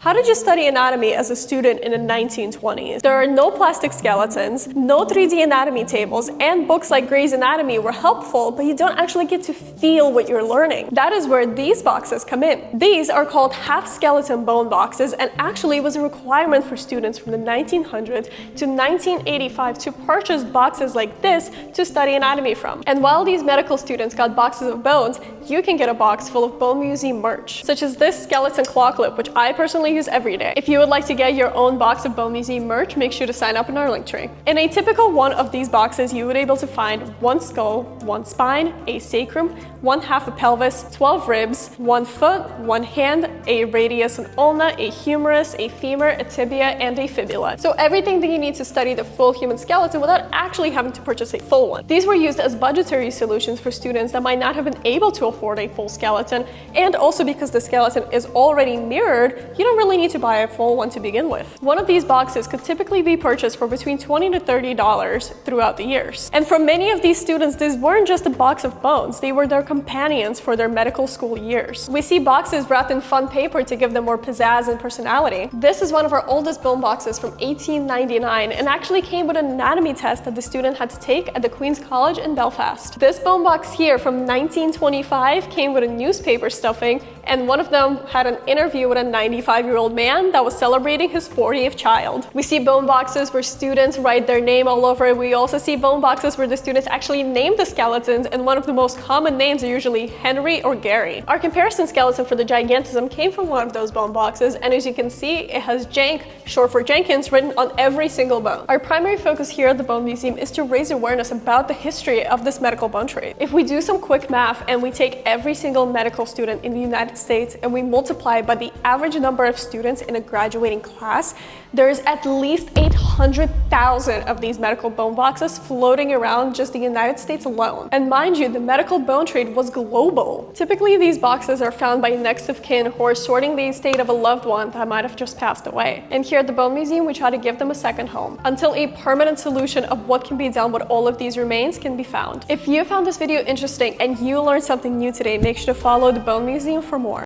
How did you study anatomy as a student in the 1920s? There are no plastic skeletons, no 3D anatomy tables, and books like Gray's Anatomy were helpful, but you don't actually get to feel what you're learning. That is where these boxes come in. These are called half-skeleton bone boxes, and actually was a requirement for students from the 1900s to 1985 to purchase boxes like this to study anatomy from. And while these medical students got boxes of bones, you can get a box full of bone museum merch, such as this skeleton claw clip, which I personally use every day. If you would like to get your own box of bone museum merch, make sure to sign up in our link tree. In a typical one of these boxes, you would be able to find one skull, one spine, a sacrum, one half a pelvis, 12 ribs, one foot, one hand, a radius and ulna, a humerus, a femur, a tibia, and a fibula. So everything that you need to study the full human skeleton without actually having to purchase a full one. These were used as budgetary solutions for students that might not have been able to afford a full skeleton, and also because the skeleton is already mirrored, you don't really need to buy a full one to begin with. One of these boxes could typically be purchased for between $20 to $30 throughout the years. And for many of these students, these weren't just a box of bones, they were their companions for their medical school years. We see boxes wrapped in fun paper to give them more pizzazz and personality. This is one of our oldest bone boxes from 1899 and actually came with an anatomy test that the student had to take at the Queen's College in Belfast. This bone box here from 1925 came with a newspaper stuffing, and one of them had an interview with a 95-year-old man that was celebrating his 40th child. We see bone boxes where students write their name all over it. We also see bone boxes where the students actually name the skeletons, and one of the most common names are usually Henry or Gary. Our comparison skeleton for the gigantism came from one of those bone boxes, and as you can see, it has Jank, short for Jenkins, written on every single bone. Our primary focus here at the Bone Museum is to raise awareness about the history of this medical bone trade. If we do some quick math and we take every single medical student in the United States and we multiply by the average number of students in a graduating class, there's at least 800,000 of these medical bone boxes floating around just the United States alone. And mind you, the medical bone trade was global. Typically, these boxes are found by next of kin who are sorting the estate of a loved one that might have just passed away. And here at the Bone Museum, we try to give them a second home until a permanent solution of what can be done with all of these remains can be found. If you found this video interesting and you learned something new today, make sure to follow the Bone Museum for more.